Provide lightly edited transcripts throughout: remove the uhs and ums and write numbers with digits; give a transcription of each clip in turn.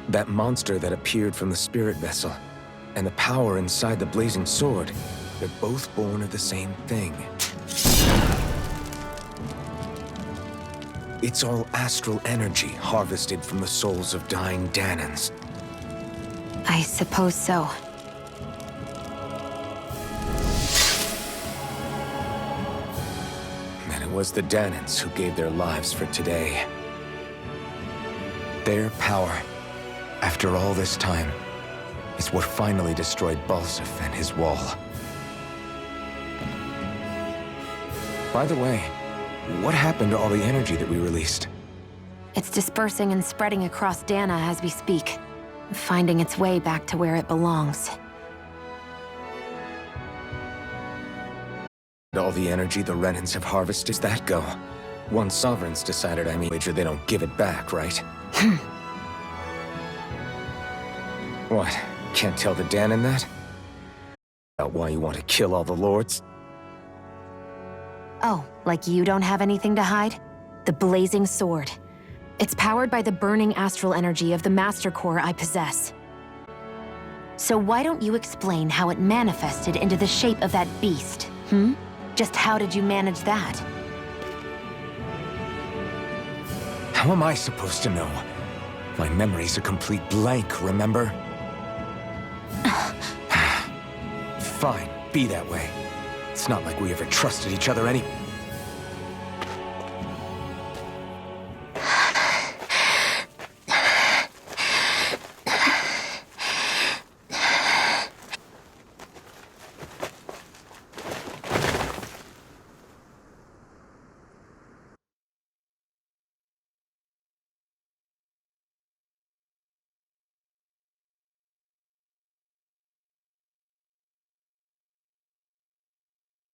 That monster that appeared from the spirit vessel, and the power inside the blazing sword, they're both born of the same thing. It's all astral energy harvested from the souls of dying Dahnans. I suppose so. And it was the Dahnans who gave their lives for today. Their power, after all this time, is what finally destroyed Balseph and his wall. By the way, what happened to all the energy that we released? It's dispersing and spreading across Dahna as we speak, finding its way back to where it belongs. All the energy the Renans have harvested, does that go? Once Sovereigns decided, wager they don't give it back, right? What? Can't tell the Dahnan that? About why you want to kill all the lords? Oh, like you don't have anything to hide? The Blazing Sword. It's powered by the burning astral energy of the Master Core I possess. So why don't you explain how it manifested into the shape of that beast, Just how did you manage that? How am I supposed to know? My memory's a complete blank, remember? Fine, be that way. It's not like we ever trusted each other any...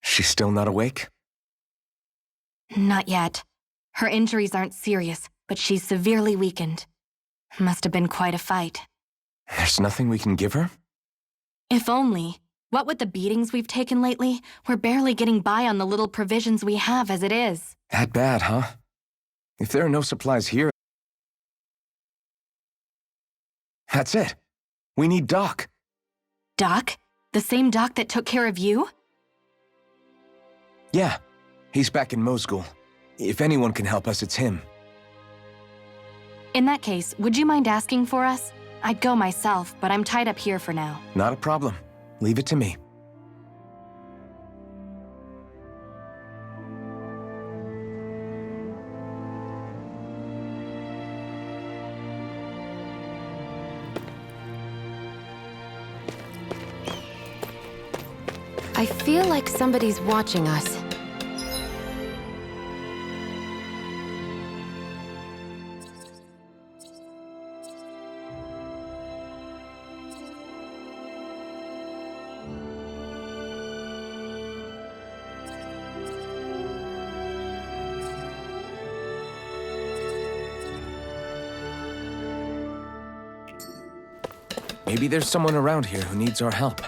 She's still not awake? Not yet. Her injuries aren't serious, but she's severely weakened. Must have been quite a fight. There's nothing we can give her? If only. What with the beatings we've taken lately, we're barely getting by on the little provisions we have as it is. That bad, huh? If there are no supplies here... That's it. We need Doc. Doc? The same Doc that took care of you? Yeah, he's back in Mosgul. If anyone can help us, it's him. In that case, would you mind asking for us? I'd go myself, but I'm tied up here for now. Not a problem. Leave it to me. I feel like somebody's watching us. Maybe there's someone around here who needs our help.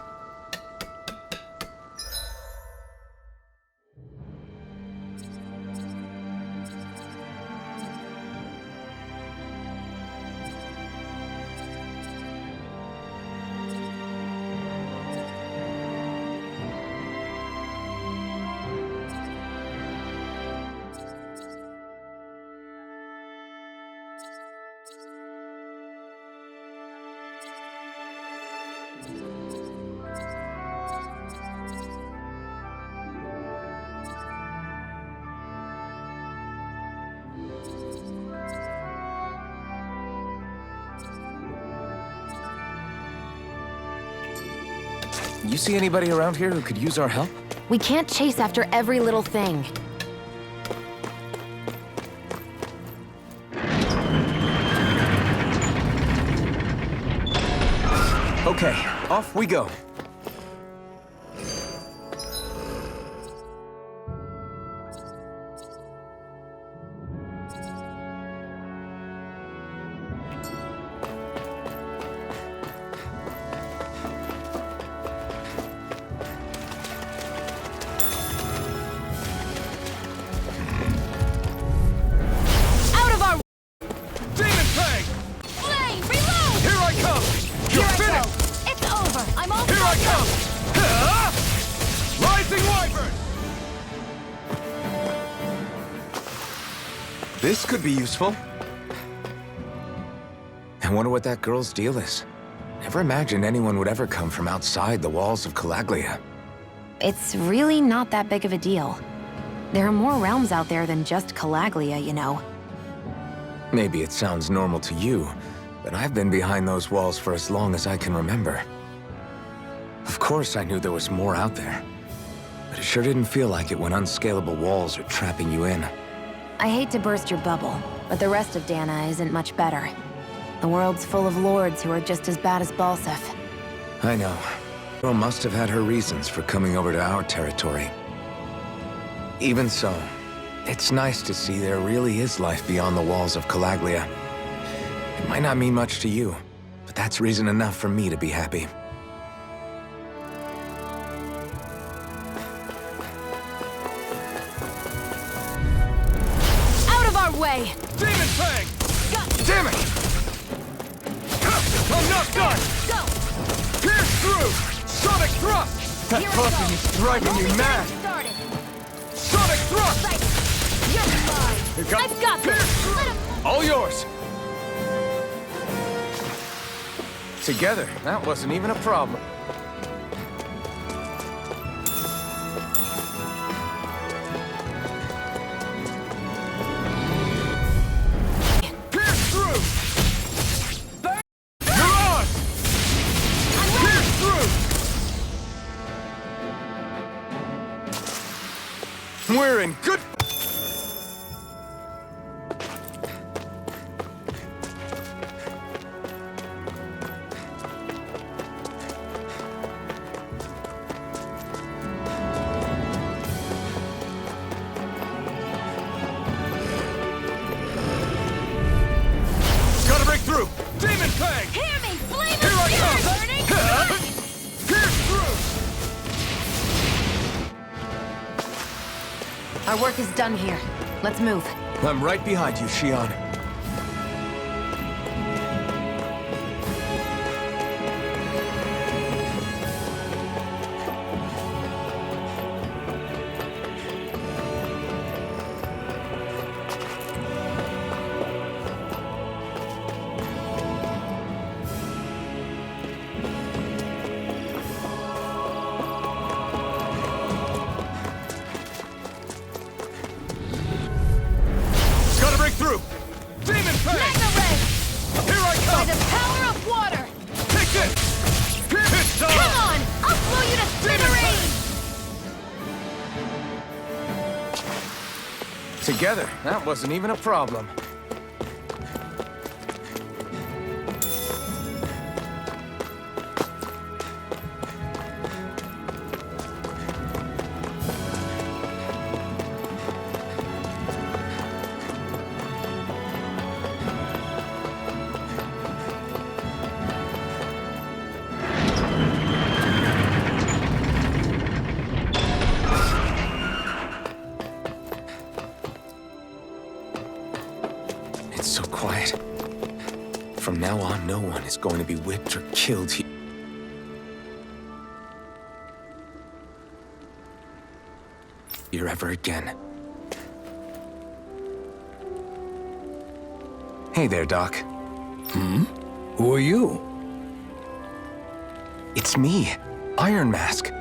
You see anybody around here who could use our help? We can't chase after every little thing. Okay, off we go. This could be useful. I wonder what that girl's deal is. Never imagined anyone would ever come from outside the walls of Calaglia. It's really not that big of a deal. There are more realms out there than just Calaglia, you know. Maybe it sounds normal to you, but I've been behind those walls for as long as I can remember. Of course I knew there was more out there, but it sure didn't feel like it when unscalable walls are trapping you in. I hate to burst your bubble, but the rest of Dana isn't much better. The world's full of lords who are just as bad as Balseph. I know. Girl must have had her reasons for coming over to our territory. Even so, it's nice to see there really is life beyond the walls of Calaglia. It might not mean much to you, but that's reason enough for me to be happy. Out of our way! Demon Fang! Damn it! I'm not done! Go! Pierce through! Sonic Thrust! That buzzing is driving me mad! Started. Sonic Thrust! Right. You're mine! You got I've got this! Let him... All yours! Together, that wasn't even a problem. Pierce through! Mirage! Pierce through! We're in good... Gotta break through! Demon Fang! Hear me! Flame Here I come! burning! Pierce through! Our work is done here. Let's move. I'm right behind you, Xion. Gotta break through! Demon Fang! Magna Ray! Here I By come! the power of water! Take this! Pierce Come on! I'll blow you to smithereens! Together, that wasn't even a problem. It's so quiet. From now on, no one is going to be whipped or killed here ever again. Hey there, Doc. Who are you? It's me, Iron Mask.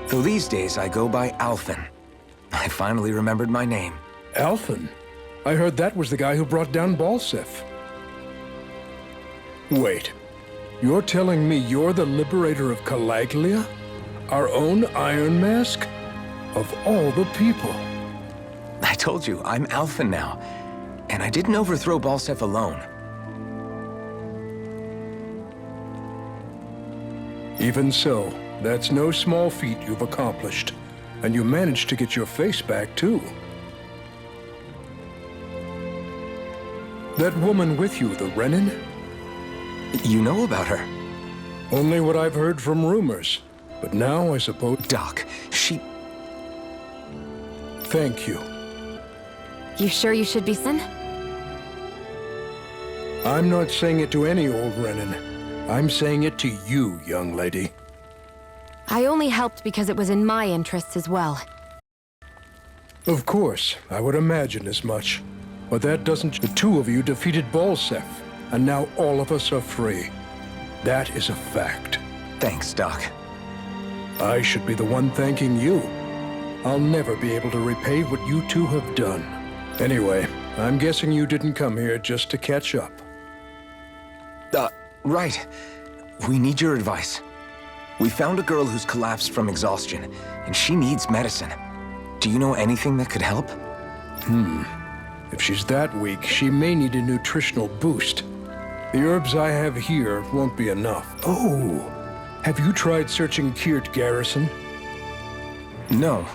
Though these days I go by Alphen. I finally remembered my name. Alphen? I heard that was the guy who brought down Balseph. Wait. You're telling me you're the liberator of Calaglia? Our own Iron Mask? Of all the people. I told you, I'm Alphen now. And I didn't overthrow Balseph alone. Even so, that's no small feat you've accomplished. And you managed to get your face back, too. That woman with you, the Renin? You know about her? Only what I've heard from rumors. But now, I suppose... Doc, she... Thank you. You sure you should be sin? I'm not saying it to any old Renin. I'm saying it to you, young lady. I only helped because it was in my interests as well. Of course, I would imagine as much. But that doesn't... The two of you defeated Balseph, and now all of us are free. That is a fact. Thanks, Doc. I should be the one thanking you. I'll never be able to repay what you two have done. Anyway, I'm guessing you didn't come here just to catch up. Right. We need your advice. We found a girl who's collapsed from exhaustion, and she needs medicine. Do you know anything that could help? If she's that weak, she may need a nutritional boost. The herbs I have here won't be enough. Oh, have you tried searching Kirt Garrison? No.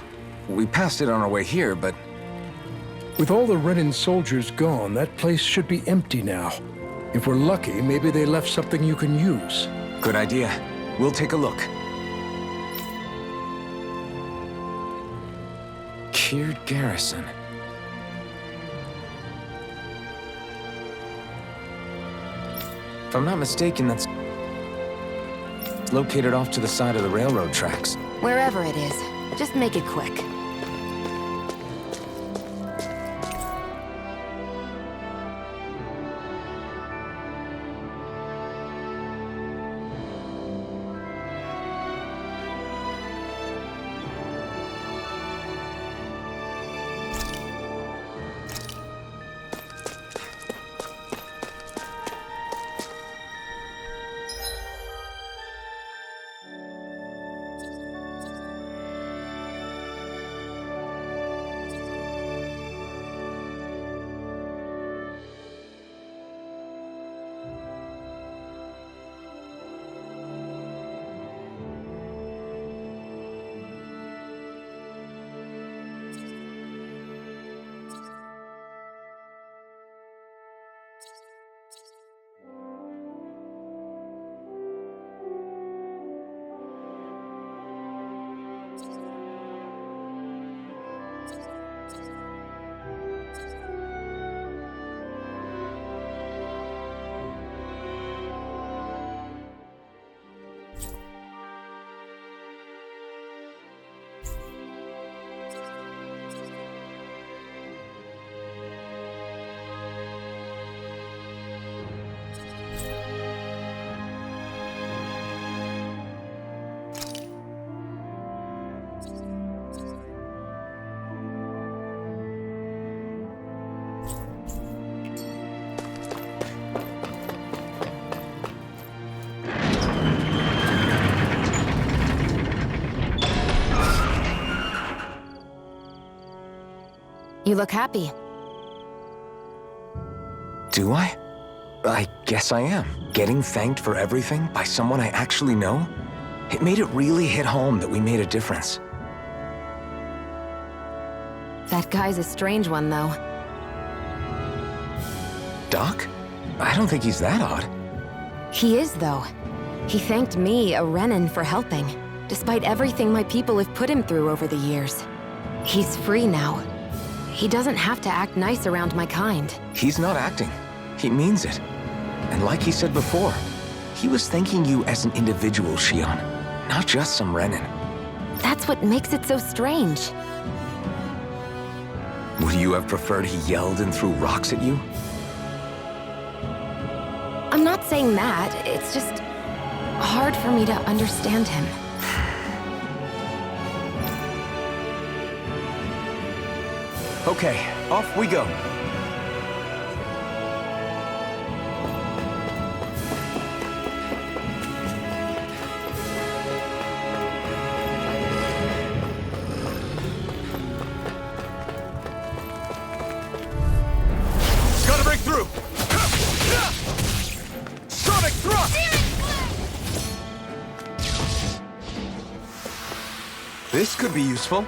We passed it on our way here, but... With all the Renan soldiers gone, that place should be empty now. If we're lucky, maybe they left something you can use. Good idea. We'll take a look. Kirt Garrison. If I'm not mistaken, that's located off to the side of the railroad tracks. Wherever it is, just make it quick. You look happy. Do I? I guess I am. Getting thanked for everything by someone I actually know? It made it really hit home that we made a difference. That guy's a strange one, though. Doc? I don't think he's that odd. He is, though. He thanked me, a Renan, for helping, despite everything my people have put him through over the years. He's free now. He doesn't have to act nice around my kind. He's not acting. He means it. And like he said before, he was thanking you as an individual, Shionne, not just some Renan. That's what makes it so strange. Would you have preferred he yelled and threw rocks at you? I'm not saying that. It's just hard for me to understand him. Okay, off we go. Gotta break through! Sonic thrust! This could be useful.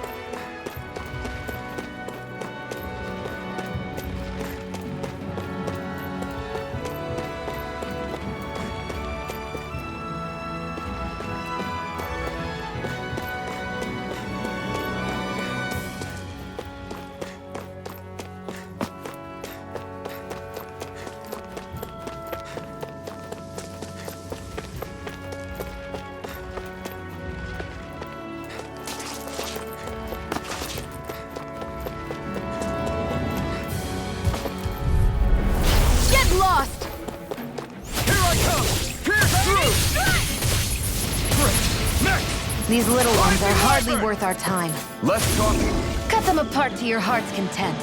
These little ones are hardly worth our time. Less talking. Cut them apart to your heart's content.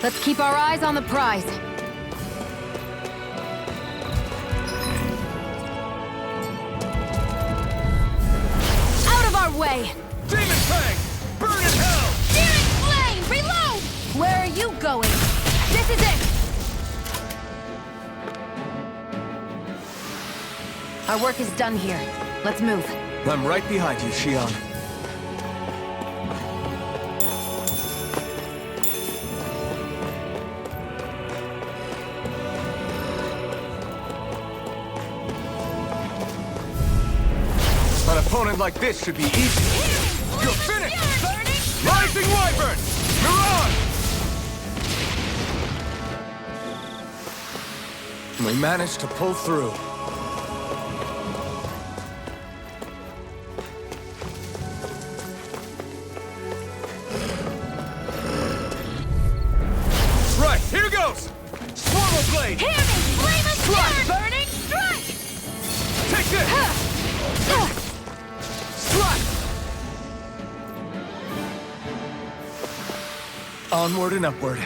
Let's keep our eyes on the prize. Out of our way! Demon Fang! Burn in hell! Searing flame! Reload! Where are you going? This is it! Our work is done here. Let's move. I'm right behind you, Xion. An opponent like this should be easy. You're finished! Rising Wyvern! Mirage! We managed to pull through. Right, here goes! Swallow Blade! Hear me! Flame of Strike! Burning strike! Take this! Strike! Onward and upward.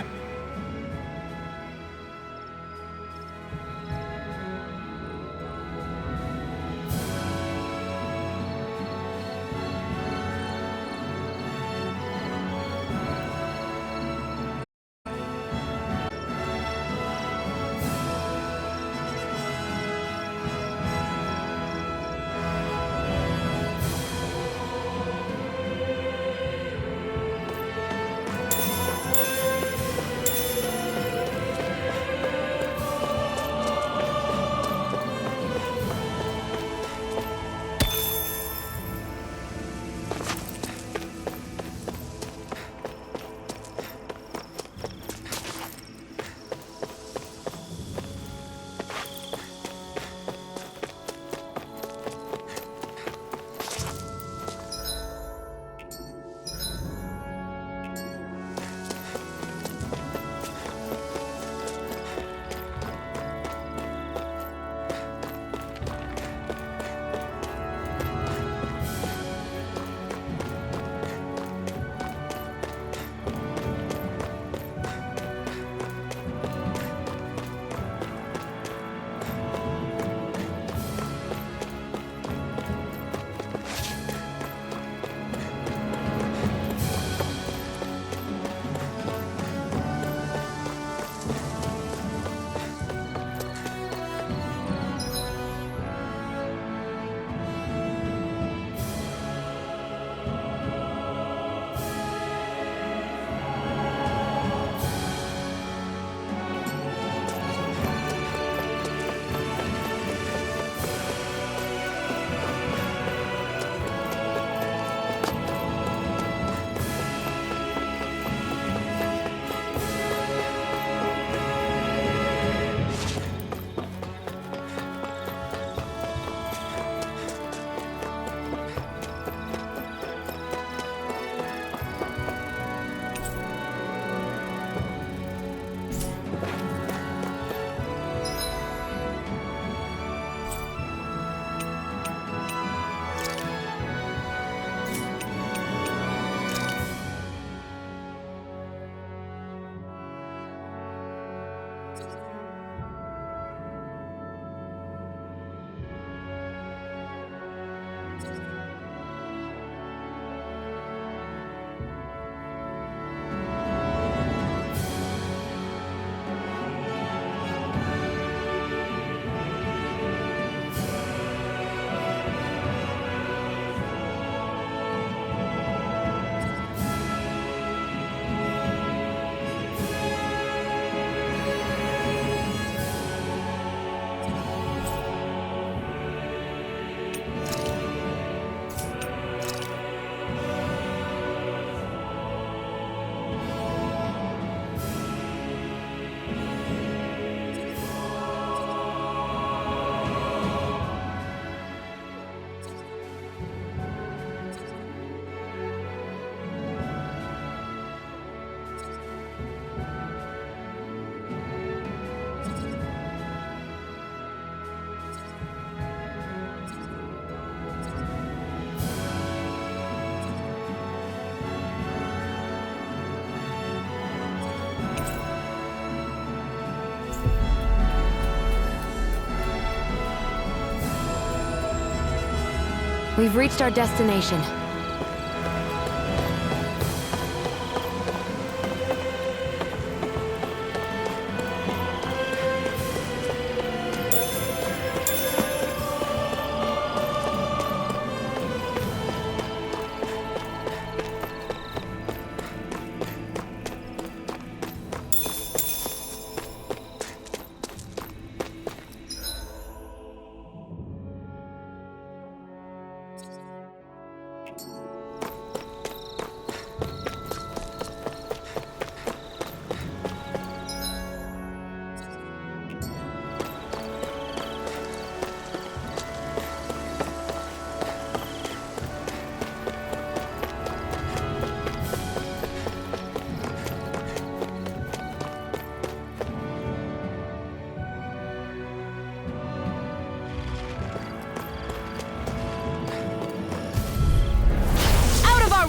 We've reached our destination.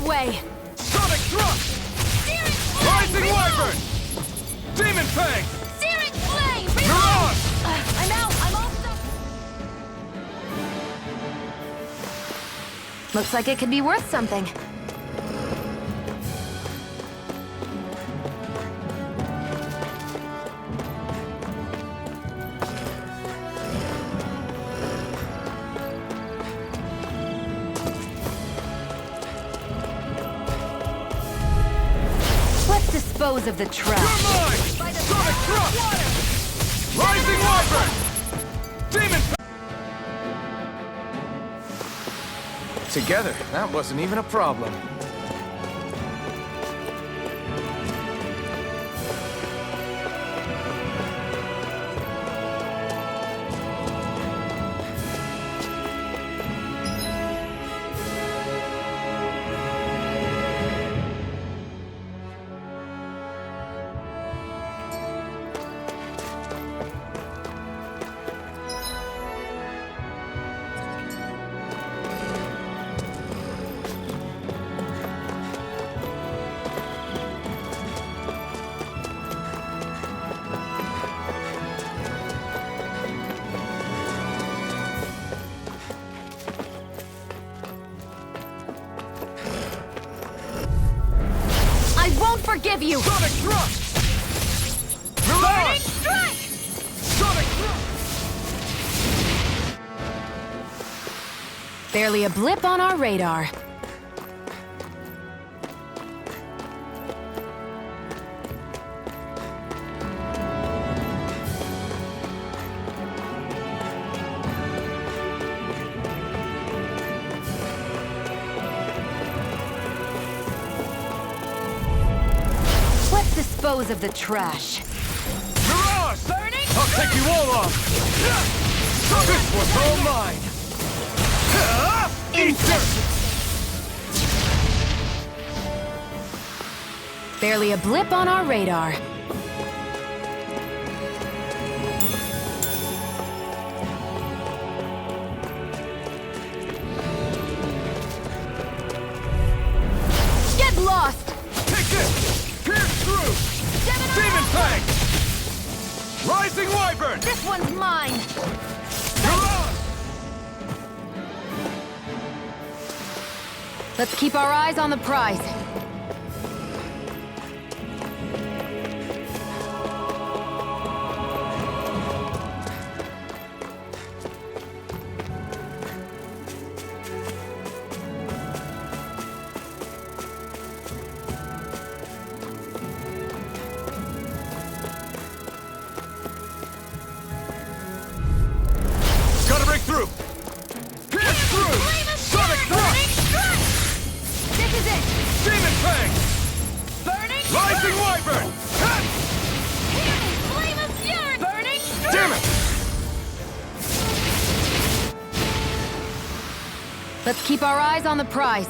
Way. Sonic Thrust! Rising Wyvern! Demon Fang! Searing Flame! Mirage! I'm out! I'm all stuck! Looks like it could be worth something. Dispose of the trash. You're mine! Sonic Thrust! Rising Wyvern! Demon Fang! Together, that wasn't even a problem. Forgive you! Sonic Thrust! Mirage! Strike! Sonic Thrust! Barely a blip on our radar. Dispose of the trash. Mirage! Burning! I'll take you all off! This was all mine! Eat dirt! Barely a blip on our radar. Get lost! Take this! Pierce through! Demon Fang! Rising Wyvern! This one's mine! Mirage! Let's keep our eyes on the prize. Gotta break through! Pierce through! Sonic Thrust! This is it! Demon Fang! Burning! Rising Wyvern! Flame of Fury! Burning! Damn it! Let's keep our eyes on the prize.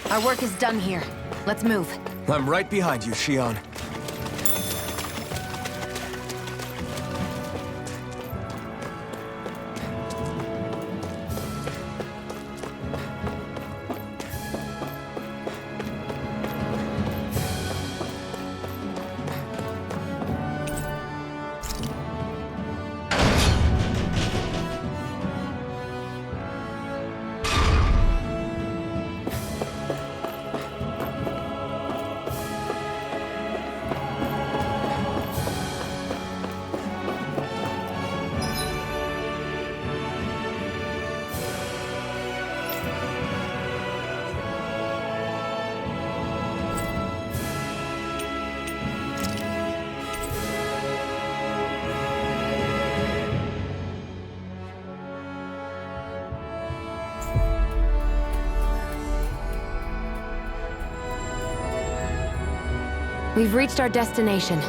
Our work is done here. Let's move. I'm right behind you, Shion. We've reached our destination.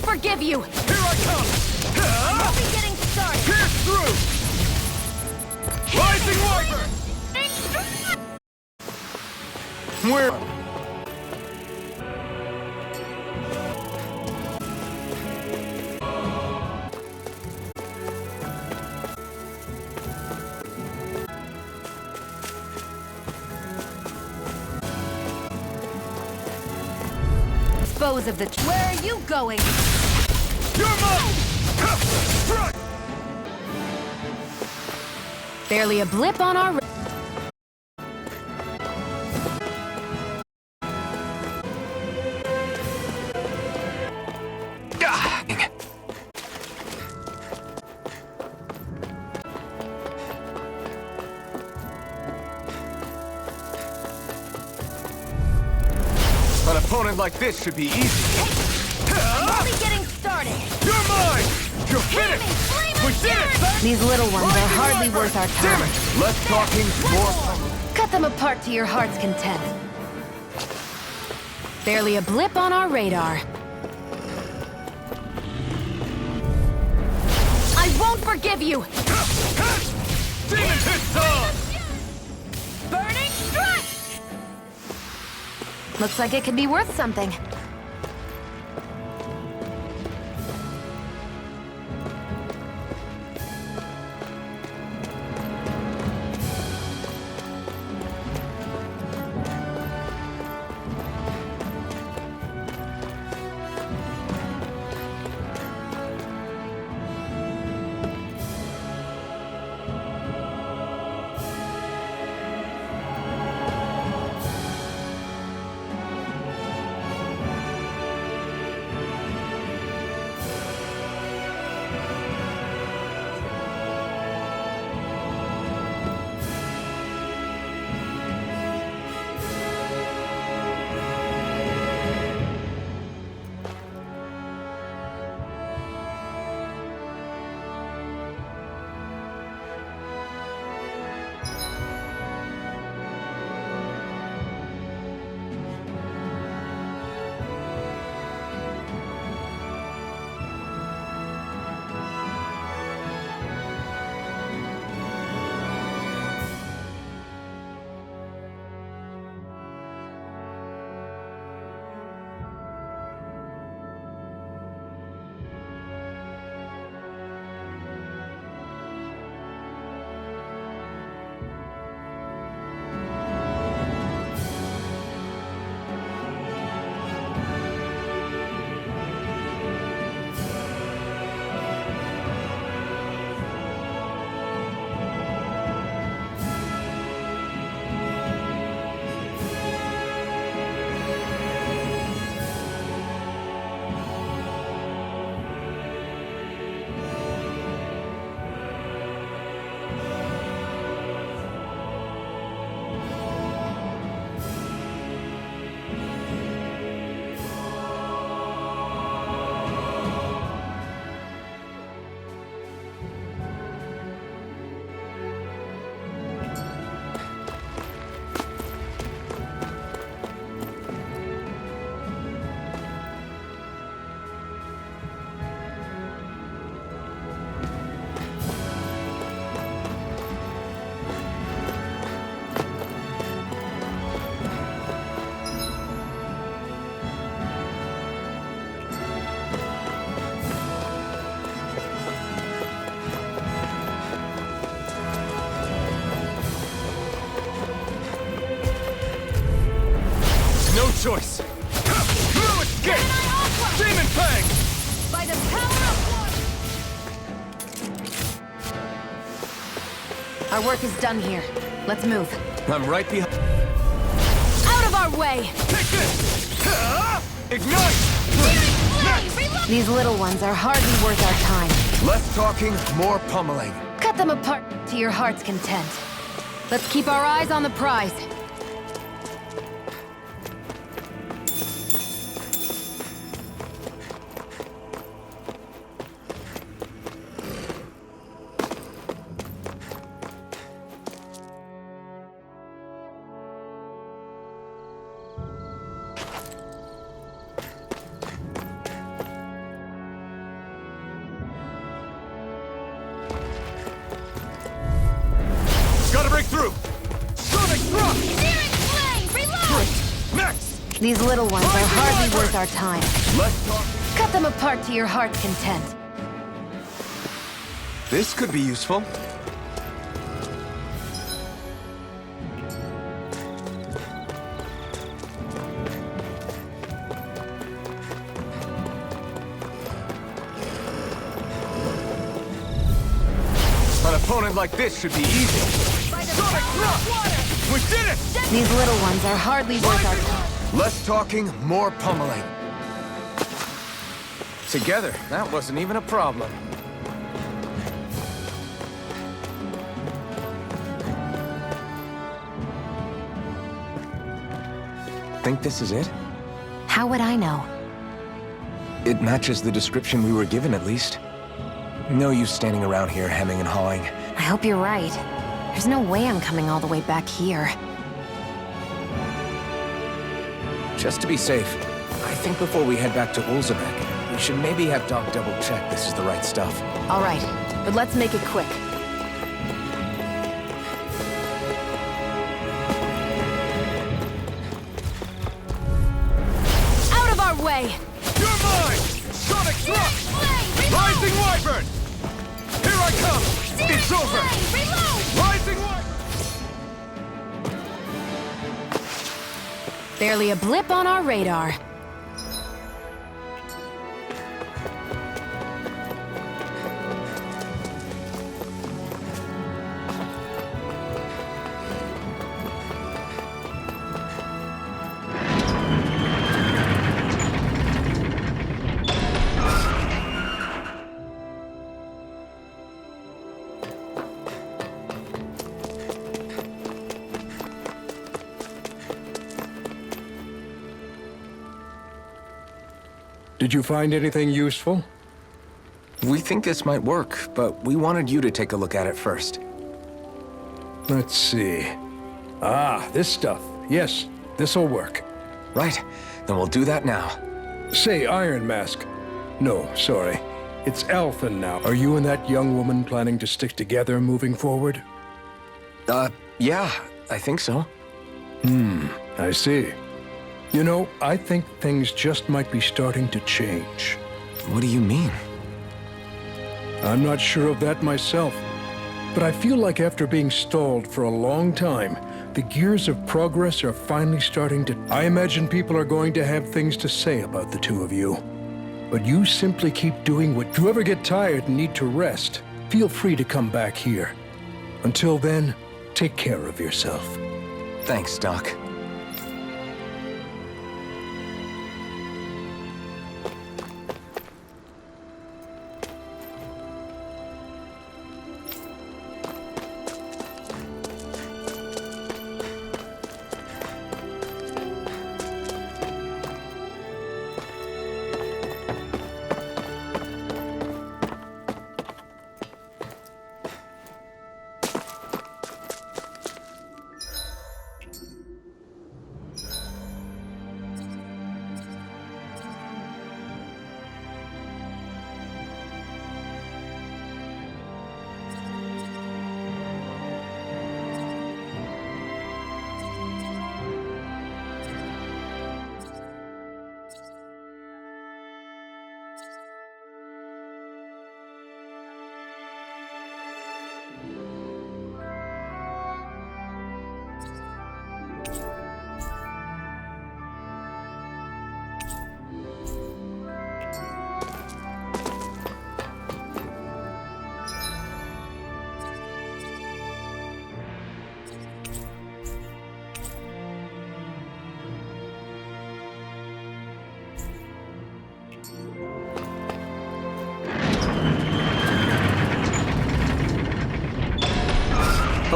Forgive you! Here I come! We'll be getting started! Pierce through! Rising Wyvern! Where? Dispose of the... Where are you going? You're mine! Barely a blip on our... An opponent like this should be easy. We'll be getting started! You're mine! You're finished! We did it, son! These little ones are hardly Wyvern! worth our Damn time. it! Less talking, more... Cut them apart to your heart's content. Barely a blip on our radar. I won't forgive you! Demon Hits on! Burning strike! Looks like it could be worth something. choice! No escape! Demon Fang! By the power of water! Our work is done here. Let's move. I'm right behind. Out of our way! Take this! Ignite! These little ones are hardly worth our time. Less talking, more pummeling. Cut them apart to your heart's content. Let's keep our eyes on the prize. Gotta break through! Sonic Thrust! Searing flame! Reload! Next! These little ones are hardly worth our time. Less talking. Cut them apart to your heart's content. This could be useful. An opponent like this should be easy. Sonic Thrust! We did it! These little ones are hardly worth our time. Less talking, more pummeling. Together, that wasn't even a problem. Think this is it? How would I know? It matches the description we were given, at least. No use standing around here hemming and hawing. I hope you're right. There's no way I'm coming all the way back here. Just to be safe, I think before we head back to Ulzamek, we should maybe have Doc double-check this is the right stuff. All right, but let's make it quick. Out of our way! You're mine! Sonic Thrust! Rising Wyvern! Here I come! It's over! Rising Wyvern! Barely a blip on our radar. Did you find anything useful? We think this might work, but we wanted you to take a look at it first. Let's see. Ah, this stuff. Yes, this'll work. Right, then we'll do that now. Say, Iron Mask. No, sorry. It's Alphen now. Are you and that young woman planning to stick together moving forward? Yeah, I think so. I see. You know, I think things just might be starting to change. What do you mean? I'm not sure of that myself, but I feel like after being stalled for a long time, the gears of progress are finally starting to... I imagine people are going to have things to say about the two of you. But you simply keep doing what... If you ever get tired and need to rest, feel free to come back here. Until then, take care of yourself. Thanks, Doc.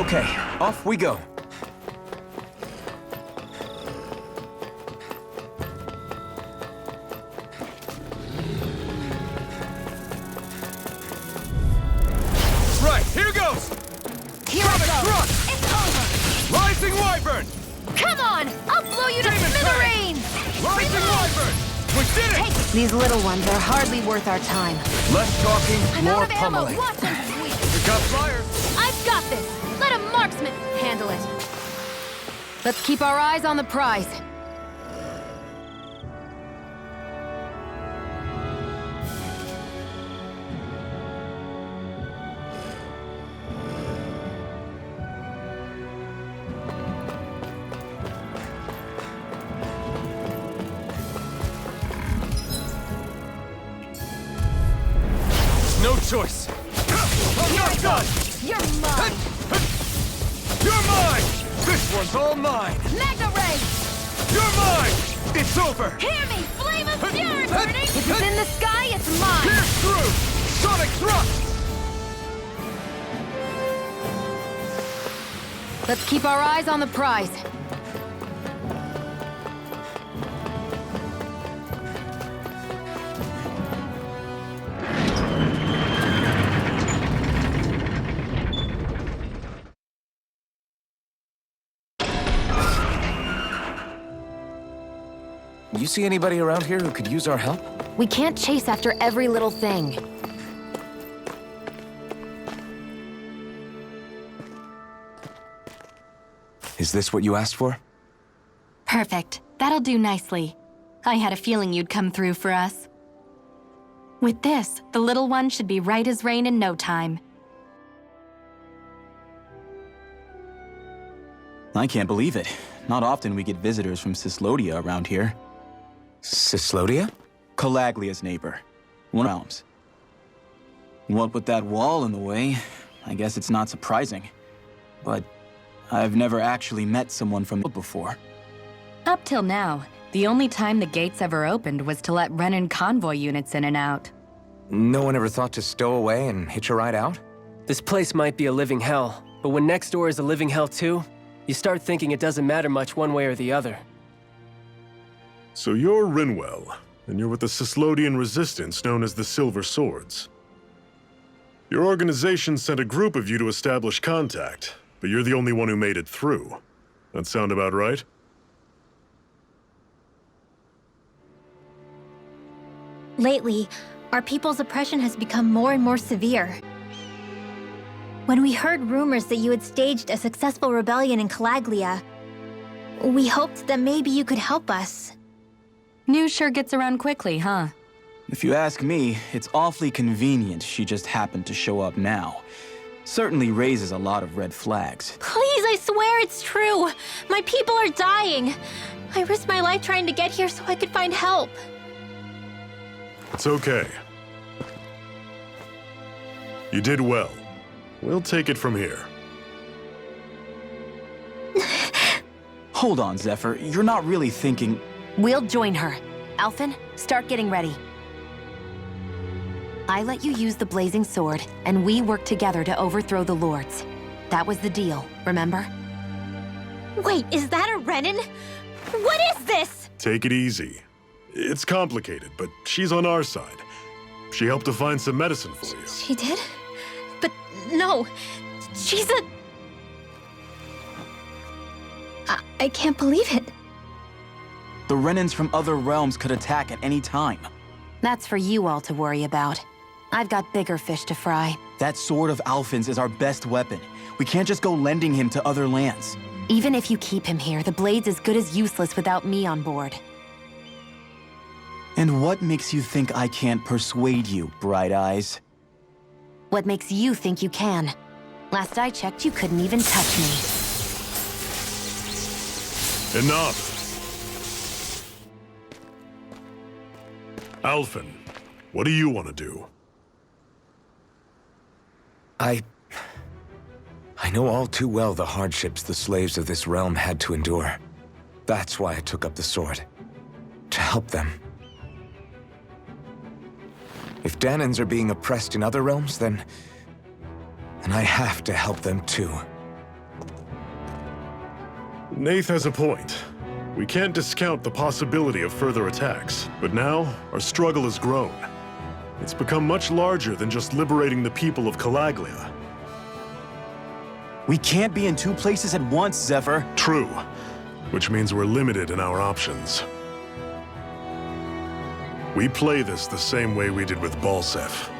Okay, off we go. Right, here goes! Here I go! Thrust! It's over! Rising Wyvern! Come on! I'll blow you to Demon smithereens! Rising Wyvern! We did it! These little ones are hardly worth our time. Less talking, I'm more out of ammo! pummeling. Watch them sweep! We got flyers! I've got this! Let a marksman handle it! Let's keep our eyes on the prize. No choice! I'm not done! You're mine! You're mine! This one's all mine! Magna Ray! You're mine! It's over! Hear me! Flame of fury burning! If it's in the sky, it's mine! Pierce through! Sonic thrust! Let's keep our eyes on the prize. You see anybody around here who could use our help? We can't chase after every little thing. Is this what you asked for? Perfect. That'll do nicely. I had a feeling you'd come through for us. With this, the little one should be right as rain in no time. I can't believe it. Not often we get visitors from Cyslodia around here. Cyslodia? Calaglia's neighbor. One of realms. What with that wall in the way, I guess it's not surprising. But I've never actually met someone from before. Up till now, the only time the gates ever opened was to let Renan convoy units in and out. No one ever thought to stow away and hitch a ride out? This place might be a living hell, but when next door is a living hell too, you start thinking it doesn't matter much one way or the other. So you're Rinwell, and you're with the Cyslodian resistance known as the Silver Swords. Your organization sent a group of you to establish contact, but you're the only one who made it through. That sound about right? Lately, our people's oppression has become more and more severe. When we heard rumors that you had staged a successful rebellion in Calaglia, we hoped that maybe you could help us. News sure gets around quickly, huh? If you ask me, it's awfully convenient she just happened to show up now. Certainly raises a lot of red flags. Please, I swear it's true! My people are dying! I risked my life trying to get here so I could find help. It's okay. You did well. We'll take it from here. Hold on, Zephyr. You're not really thinking... We'll join her. Alphen, start getting ready. I let you use the blazing sword, and we worked together to overthrow the lords. That was the deal, remember? Wait, is that a Renan? What is this? Take it easy. It's complicated, but she's on our side. She helped to find some medicine for you. She did? But no, she's a... I can't believe it. The Renans from other realms could attack at any time. That's for you all to worry about. I've got bigger fish to fry. That sword of Alphen's is our best weapon. We can't just go lending him to other lands. Even if you keep him here, the blade's as good as useless without me on board. And what makes you think I can't persuade you, Bright Eyes? What makes you think you can? Last I checked, you couldn't even touch me. Enough! Alphen, what do you want to do? I know all too well the hardships the slaves of this realm had to endure. That's why I took up the sword. To help them. If Dahnans are being oppressed in other realms, then I have to help them too. Nath has a point. We can't discount the possibility of further attacks, but now our struggle has grown. It's become much larger than just liberating the people of Calaglia. We can't be in two places at once, Zephyr. True, which means we're limited in our options. We play this the same way we did with Balseph.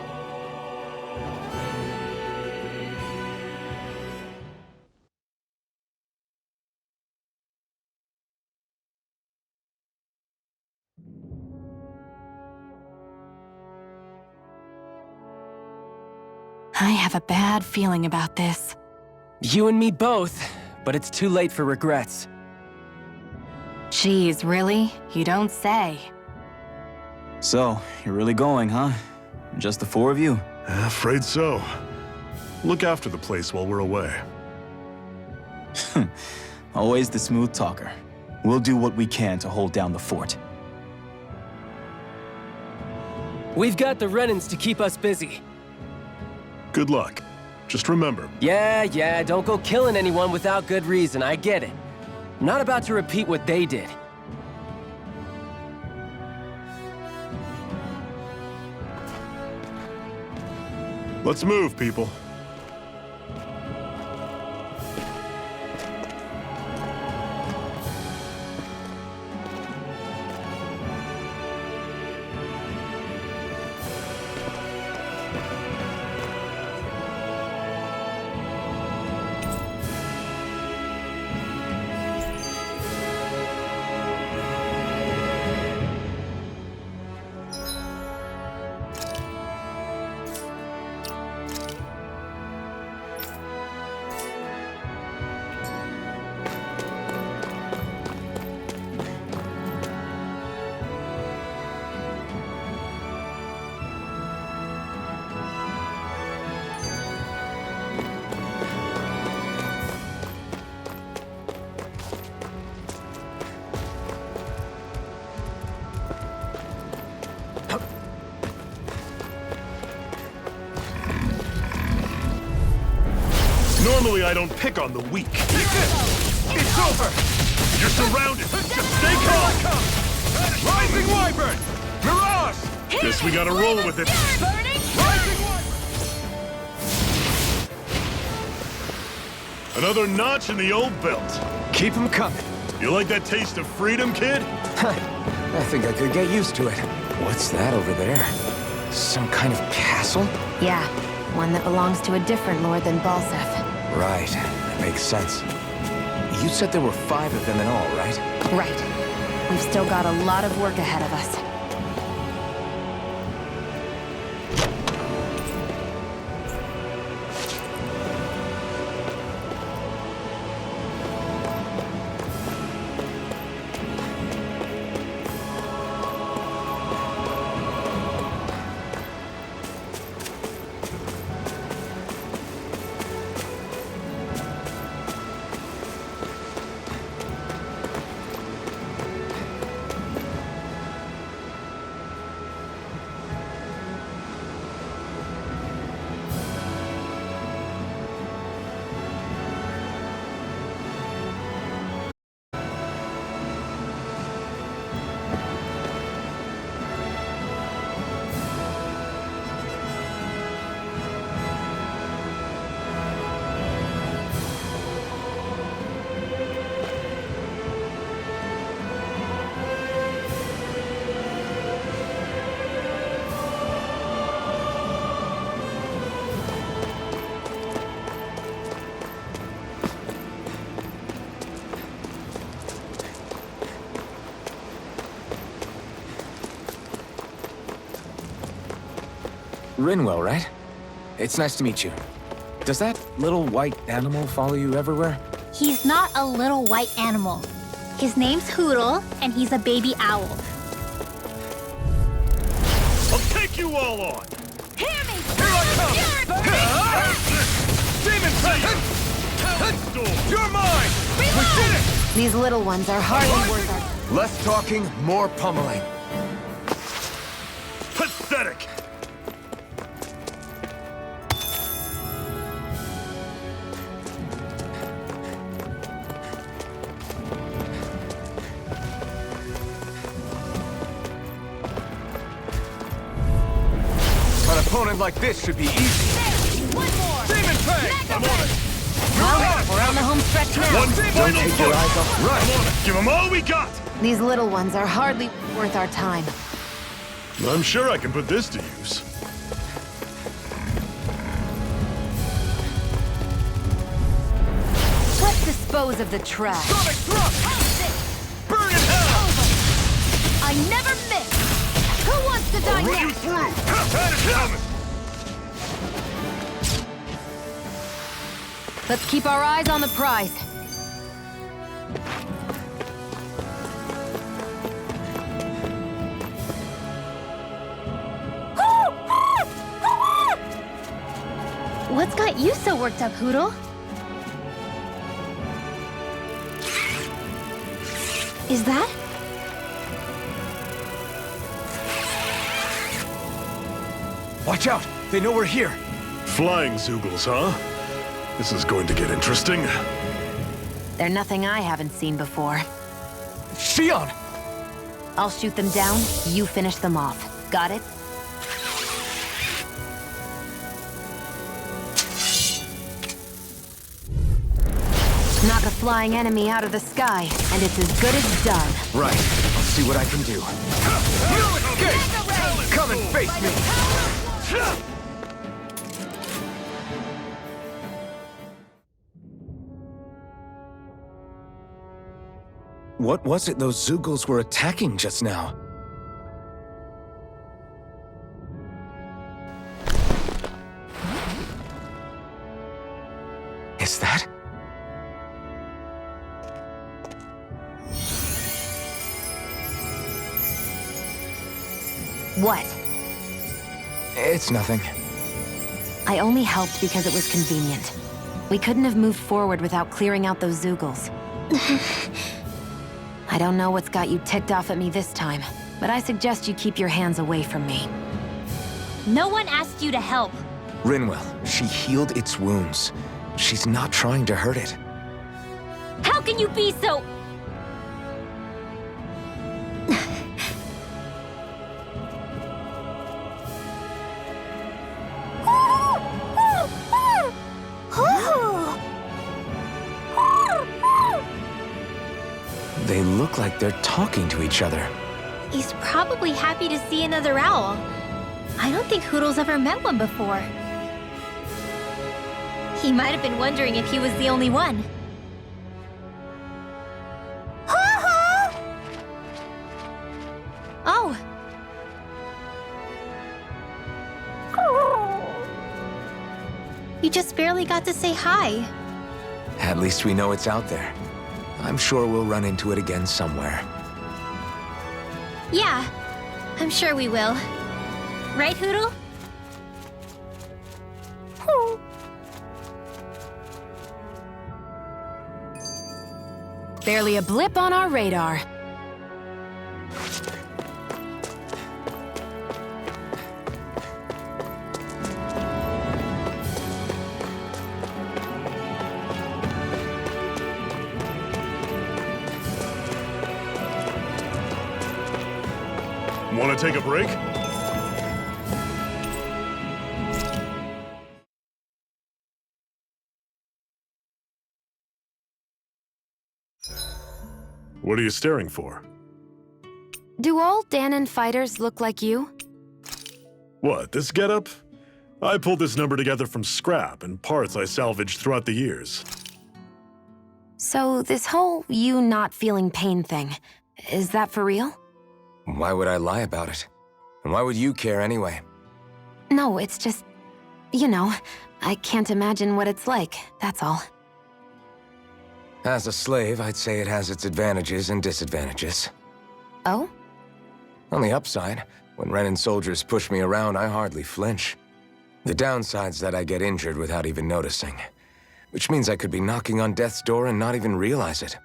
I have a bad feeling about this. You and me both, but it's too late for regrets. Geez, really? You don't say. So, you're really going, huh? Just the four of you? Afraid so. Look after the place while we're away. Always the smooth talker. We'll do what we can to hold down the fort. We've got the Renans to keep us busy. Good luck. Just remember, Yeah, don't go killing anyone without good reason, I get it. I'm not about to repeat what they did. let's move, people. Normally, I don't pick on the weak. It's over! You're surrounded! Just stay calm! Rising Wyvern! Mirage! Guess we gotta roll with it. Rising Wyvern! Another notch in the old belt. Keep them coming. You like that taste of freedom, kid? I think I could get used to it. What's that over there? Some kind of castle? Yeah, one that belongs to a different lord than Balseph. Right, that makes sense. You said there were 5 of them in all, right? Right. We've still got a lot of work ahead of us. Rinwell, right? It's nice to meet you. Does that little white animal follow you everywhere? He's not a little white animal. His name's Hootle, and he's a baby owl. I'll take you all on! Here I come! Demon Titan! You're mine! We did it! These little ones are hardly worth our... Less talking, more pummeling. Pathetic! opponent like this should be easy. One more! Demon Fang! I'm on it! Well, we're on the home stretch now. One final Take your push! eyes off. Right. I'm on it! Give them all we got! These little ones are hardly worth our time. I'm sure I can put this to use. Let's dispose of the trash. Sonic Thrust! Burn in hell! I never miss! Who wants to die Run you next? through! That is coming! Let's keep our eyes on the prize. What's got you so worked up, Hootle? Is that? Watch out! They know we're here. Flying Zoogles, huh? This is going to get interesting. They're nothing I haven't seen before. Xion! I'll shoot them down, you finish them off. Got it? Knock a flying enemy out of the sky, and it's as good as done. Right. I'll see what I can do. You escape! Come and face me! What was it those Zoogles were attacking just now? Is that? What? It's nothing. I only helped because it was convenient. We couldn't have moved forward without clearing out those Zoogles. I don't know what's got you ticked off at me this time, but I suggest you keep your hands away from me. No one asked you to help. Rinwell, she healed its wounds. She's not trying to hurt it. How can you be so... They look like they're talking to each other. He's probably happy to see another owl. I don't think Hootle's ever met one before. He might have been wondering if he was the only one. Oh. You just barely got to say hi. At least we know it's out there. I'm sure we'll run into it again somewhere. Yeah, I'm sure we will. Right, Hootle? Barely a blip on our radar. Want to take a break? What are you staring for? Do all Dahnan fighters look like you? What, this getup? I pulled this number together from scrap and parts I salvaged throughout the years. So this whole you not feeling pain thing, is that for real? Why would I lie about it? And why would you care anyway? No, it's just, you know, I can't imagine what it's like, that's all. As a slave, I'd say it has its advantages and disadvantages. Oh? On the upside, when Renan soldiers push me around, I hardly flinch. The downside's that I get injured without even noticing. Which means I could be knocking on death's door and not even realize it.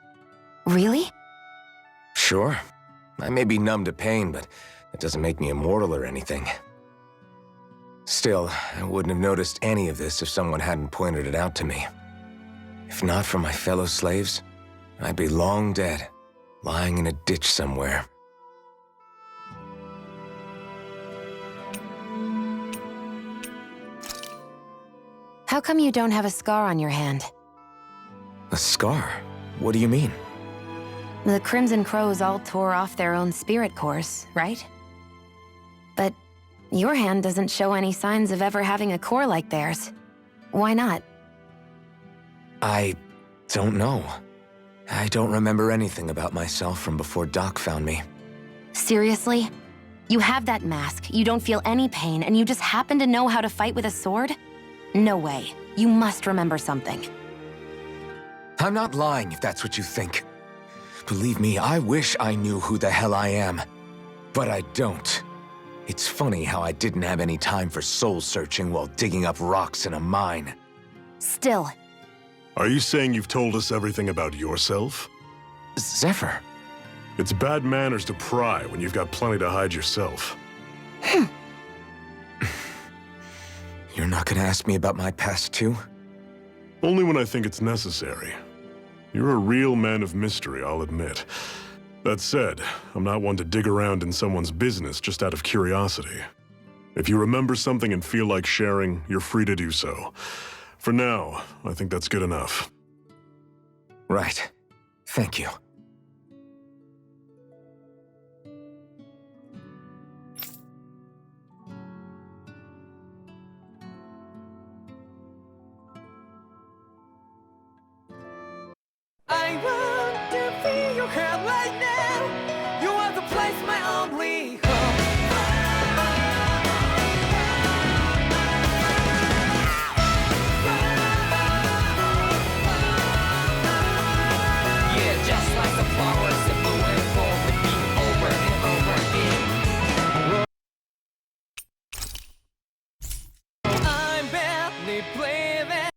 Really? Sure. I may be numb to pain, but that doesn't make me immortal or anything. Still, I wouldn't have noticed any of this if someone hadn't pointed it out to me. If not for my fellow slaves, I'd be long dead, lying in a ditch somewhere. How come you don't have a scar on your hand? A scar? What do you mean? The Crimson Crows all tore off their own spirit cores, right? But your hand doesn't show any signs of ever having a core like theirs. Why not? I don't know. I don't remember anything about myself from before Doc found me. Seriously? You have that mask, you don't feel any pain, and you just happen to know how to fight with a sword? No way. You must remember something. I'm not lying if that's what you think. Believe me, I wish I knew who the hell I am. But I don't. It's funny how I didn't have any time for soul-searching while digging up rocks in a mine. Still. Are you saying you've told us everything about yourself? Zephyr. It's bad manners to pry when you've got plenty to hide yourself. You're not gonna ask me about my past, too? Only when I think it's necessary. You're a real man of mystery, I'll admit. That said, I'm not one to dig around in someone's business just out of curiosity. If you remember something and feel like sharing, you're free to do so. For now, I think that's good enough. Right. Thank you. I want to feel your hand right now. You are the place, my only home. Yeah, just like the flowers that bloom and fall with me over and over again. I'm badly breathing.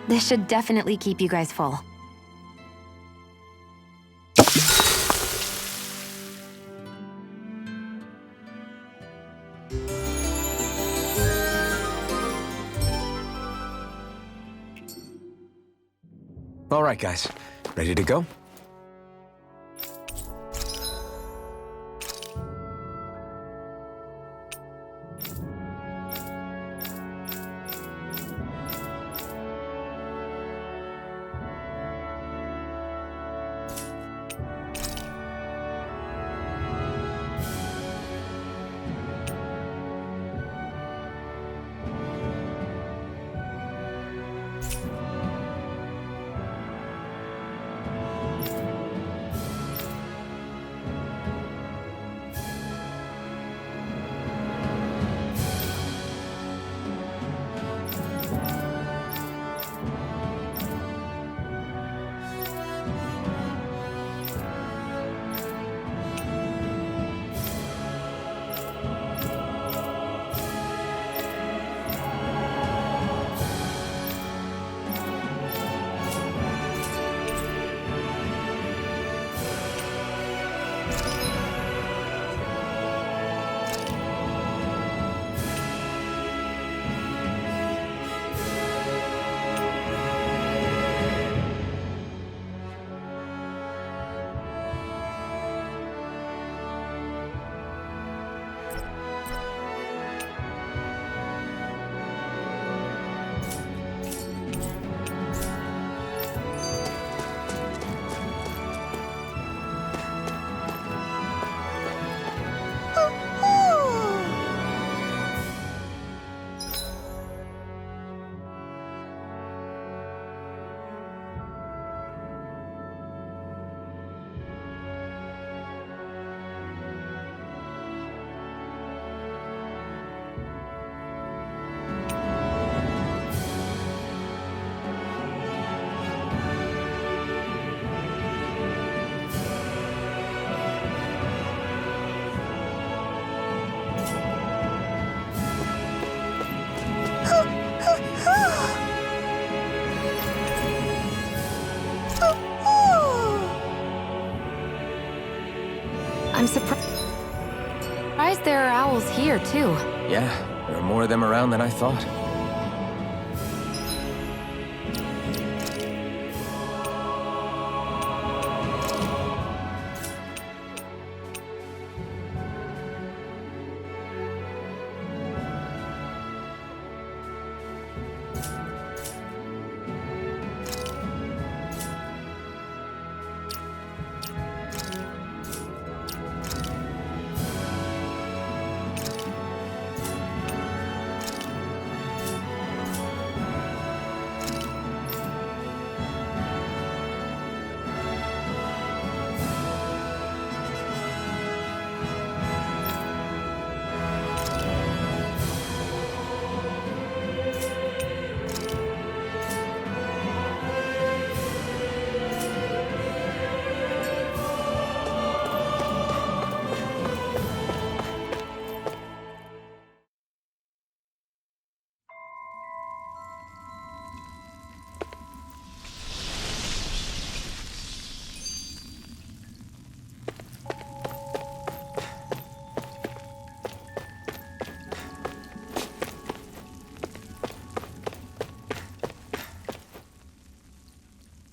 This should definitely keep you guys full. All right, guys. Ready to go? I'm surprised there are owls here, too. Yeah, there are more of them around than I thought.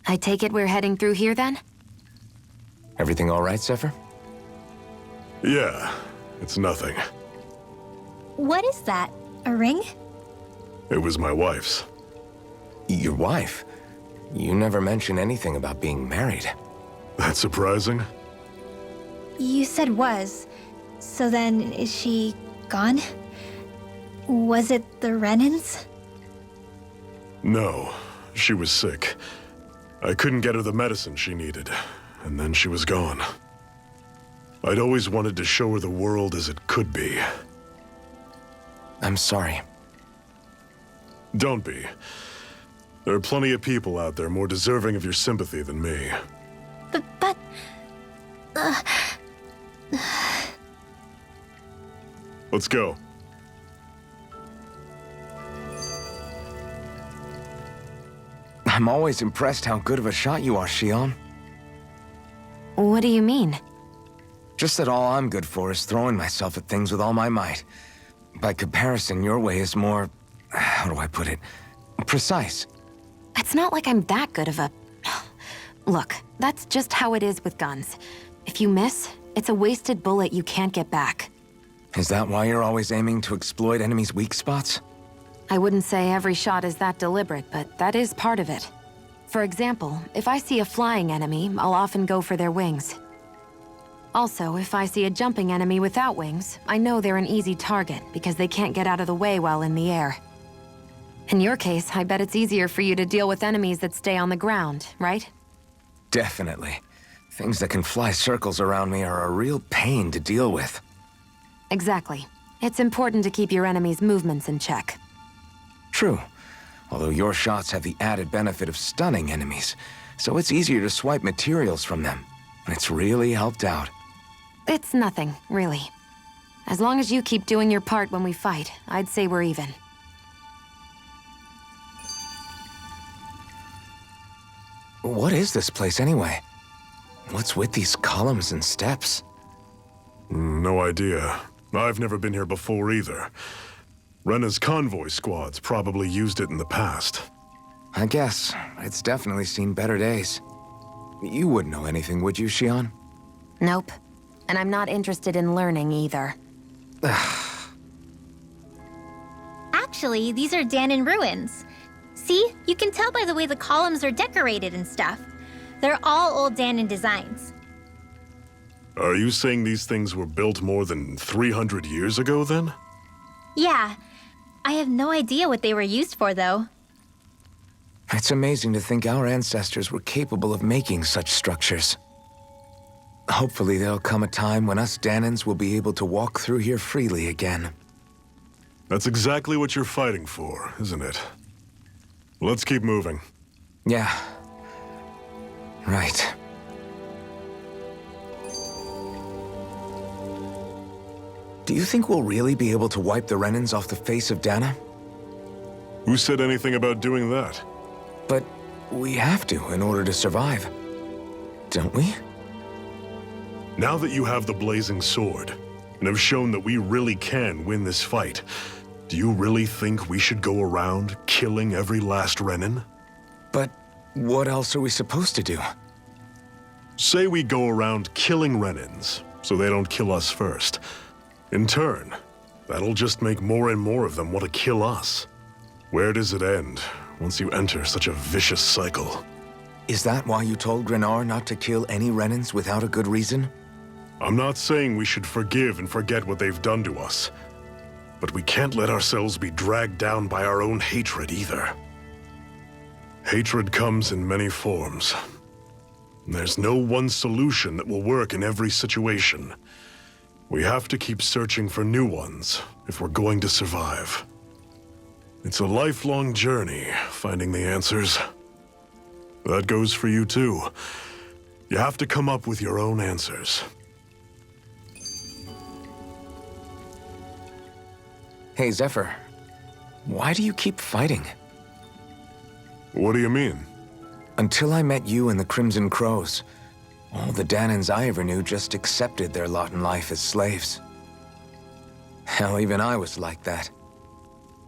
I take it we're heading through here, then? Everything all right, Zephyr? Yeah, it's nothing. What is that? A ring? It was my wife's. Your wife? You never mentioned anything about being married. That's surprising? You said was. So then, is she gone? Was it the Renans? No, she was sick. I couldn't get her the medicine she needed, and then she was gone. I'd always wanted to show her the world as it could be. I'm sorry. Don't be. There are plenty of people out there more deserving of your sympathy than me. But... Let's go. I'm always impressed how good of a shot you are, Xion. What do you mean? Just that all I'm good for is throwing myself at things with all my might. By comparison, your way is more... how do I put it? Precise. It's not like I'm that good of a... Look, that's just how it is with guns. If you miss, it's a wasted bullet you can't get back. Is that why you're always aiming to exploit enemies' weak spots? I wouldn't say every shot is that deliberate, but that is part of it. For example, if I see a flying enemy, I'll often go for their wings. Also, if I see a jumping enemy without wings, I know they're an easy target because they can't get out of the way while in the air. In your case, I bet it's easier for you to deal with enemies that stay on the ground, right? Definitely. Things that can fly circles around me are a real pain to deal with. Exactly. It's important to keep your enemy's movements in check. True. Although your shots have the added benefit of stunning enemies, so it's easier to swipe materials from them. It's really helped out. It's nothing, really. As long as you keep doing your part when we fight, I'd say we're even. What is this place anyway? What's with these columns and steps? No idea. I've never been here before either. Rena's convoy squads probably used it in the past. I guess. It's definitely seen better days. You wouldn't know anything, would you, Xion? Nope. And I'm not interested in learning either. Actually, these are Dahnan ruins. See? You can tell by the way the columns are decorated and stuff. They're all old Dahnan designs. Are you saying these things were built more than 300 years ago, then? Yeah. I have no idea what they were used for, though. It's amazing to think our ancestors were capable of making such structures. Hopefully there'll come a time when us Dahnans will be able to walk through here freely again. That's exactly what you're fighting for, isn't it? Let's keep moving. Yeah. Right. Do you think we'll really be able to wipe the Renans off the face of Dahna? Who said anything about doing that? But we have to in order to survive. Don't we? Now that you have the Blazing Sword, and have shown that we really can win this fight, do you really think we should go around killing every last Renin? But what else are we supposed to do? Say we go around killing Renins, so they don't kill us first. In turn, that'll just make more and more of them want to kill us. Where does it end once you enter such a vicious cycle? Is that why you told Grenar not to kill any Renins without a good reason? I'm not saying we should forgive and forget what they've done to us, but we can't let ourselves be dragged down by our own hatred either. Hatred comes in many forms. There's no one solution that will work in every situation. We have to keep searching for new ones if we're going to survive. It's a lifelong journey, finding the answers. That goes for you too. You have to come up with your own answers. Hey, Zephyr. Why do you keep fighting? What do you mean? Until I met you and the Crimson Crows, all the Danans I ever knew just accepted their lot in life as slaves. Hell, even I was like that.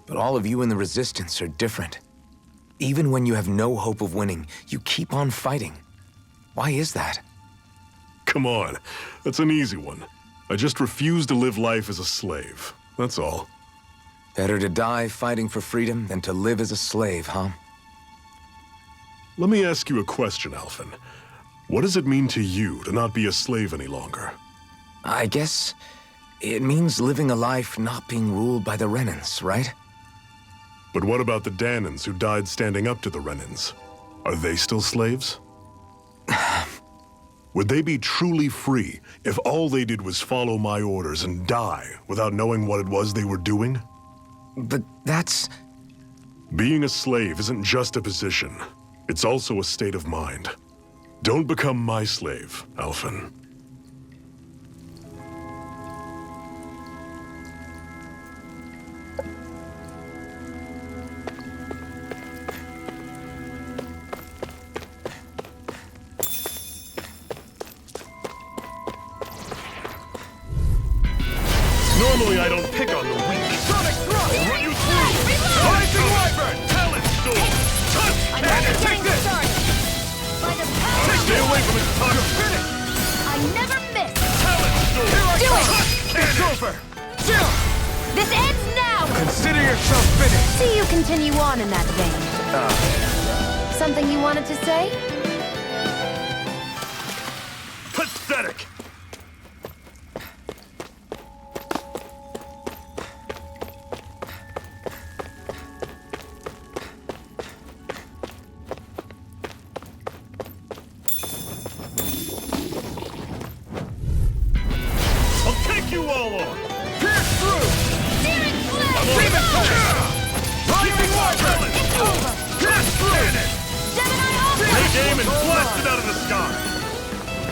But all of you in the Resistance are different. Even when you have no hope of winning, you keep on fighting. Why is that? Come on, that's an easy one. I just refuse to live life as a slave, that's all. Better to die fighting for freedom than to live as a slave, huh? Let me ask you a question, Alphen. What does it mean to you to not be a slave any longer? I guess it means living a life not being ruled by the Renins, right? But what about the Danans who died standing up to the Renins? Are they still slaves? Would they be truly free if all they did was follow my orders and die without knowing what it was they were doing? But that's... Being a slave isn't just a position. It's also a state of mind. Don't become my slave, Alphen. Normally I don't pick on the weak. Sonic Thrust! I'll run you through! Rising Wyvern! Talent Storm! Touch Cannon! Take this! Stay away from his touch! You're finished! I never miss! Talent Storm! Here I Do come! it! It's over! Chill! This ends now! Consider yourself finished! See you continue on in that vein. Something you wanted to say? Pathetic! You all on! Pierce through! Demon Flame! Demon Flame! Rising Wyvern! It's over! Pierce through! Gemini Ultra! Take aim and blast it out of the sky!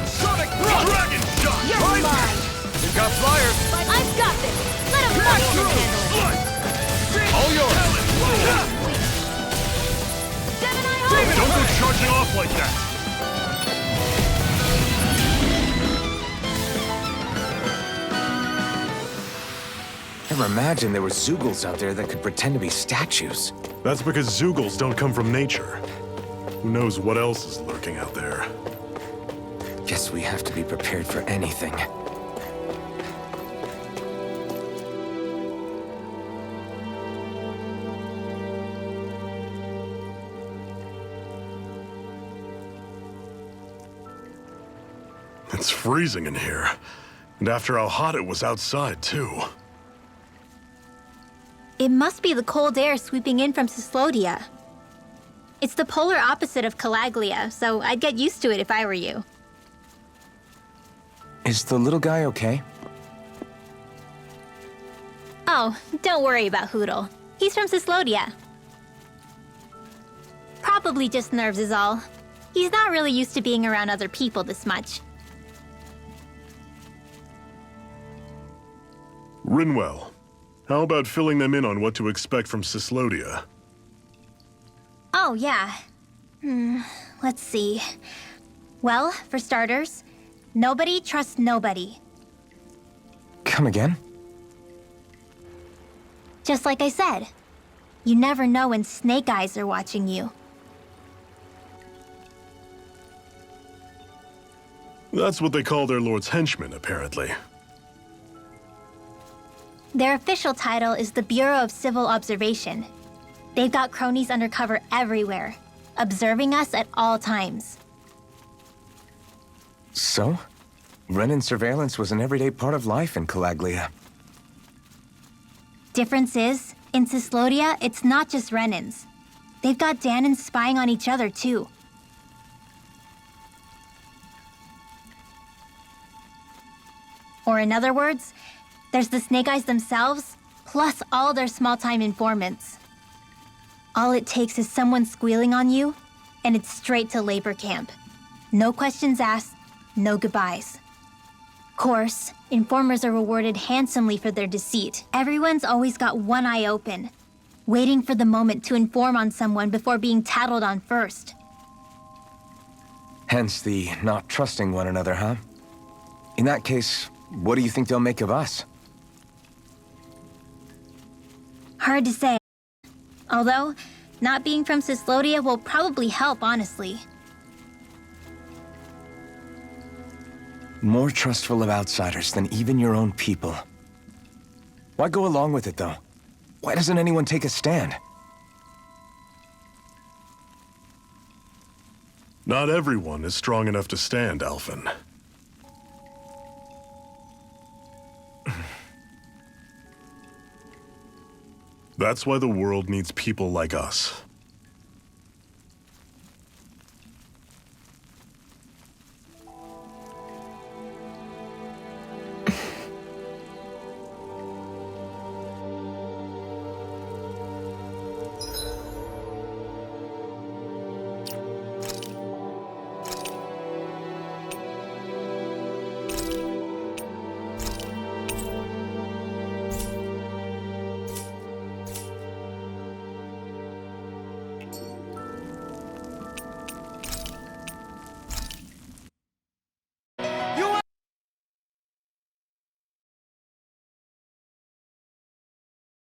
Sonic Thrust! Dragon shot! You're Rising! mine! We've got flyers! I've got this! Let him march and handle it! All yours! Gemini Ultra! Don't go charging off like that! Never imagined there were Zeugles out there that could pretend to be statues. That's because Zeugles don't come from nature. Who knows what else is lurking out there? Guess we have to be prepared for anything. It's freezing in here. And after how hot it was outside, too. It must be the cold air sweeping in from Cyslodia. It's the polar opposite of Calaglia, so I'd get used to it if I were you. Is the little guy okay? Oh, don't worry about Hootle. He's from Cyslodia. Probably just nerves is all. He's not really used to being around other people this much. Rinwell, how about filling them in on what to expect from Cyslodia? Oh, yeah. Let's see. Well, for starters, Nobody trusts nobody. Come again? Just like I said, you never know when Snake Eyes are watching you. That's what they call their lord's henchmen, apparently. Their official title is the Bureau of Civil Observation. They've got cronies undercover everywhere, observing us at all times. So? Renan surveillance was an everyday part of life in Calaglia. Difference is, in Cyslodia, it's not just Renans. They've got Danans spying on each other, too. Or in other words, there's the Snake Eyes themselves, plus all their small-time informants. All it takes is someone squealing on you, and it's straight to labor camp. No questions asked, no goodbyes. Course, informers are rewarded handsomely for their deceit. Everyone's always got one eye open, waiting for the moment to inform on someone before being tattled on first. Hence the not trusting one another, huh? In that case, what do you think they'll make of us? Hard to say. Although, not being from Cyslodia will probably help, honestly. More trustful of outsiders than even your own people. Why go along with it, though? Why doesn't anyone take a stand? Not everyone is strong enough to stand, Alphen. That's why the world needs people like us.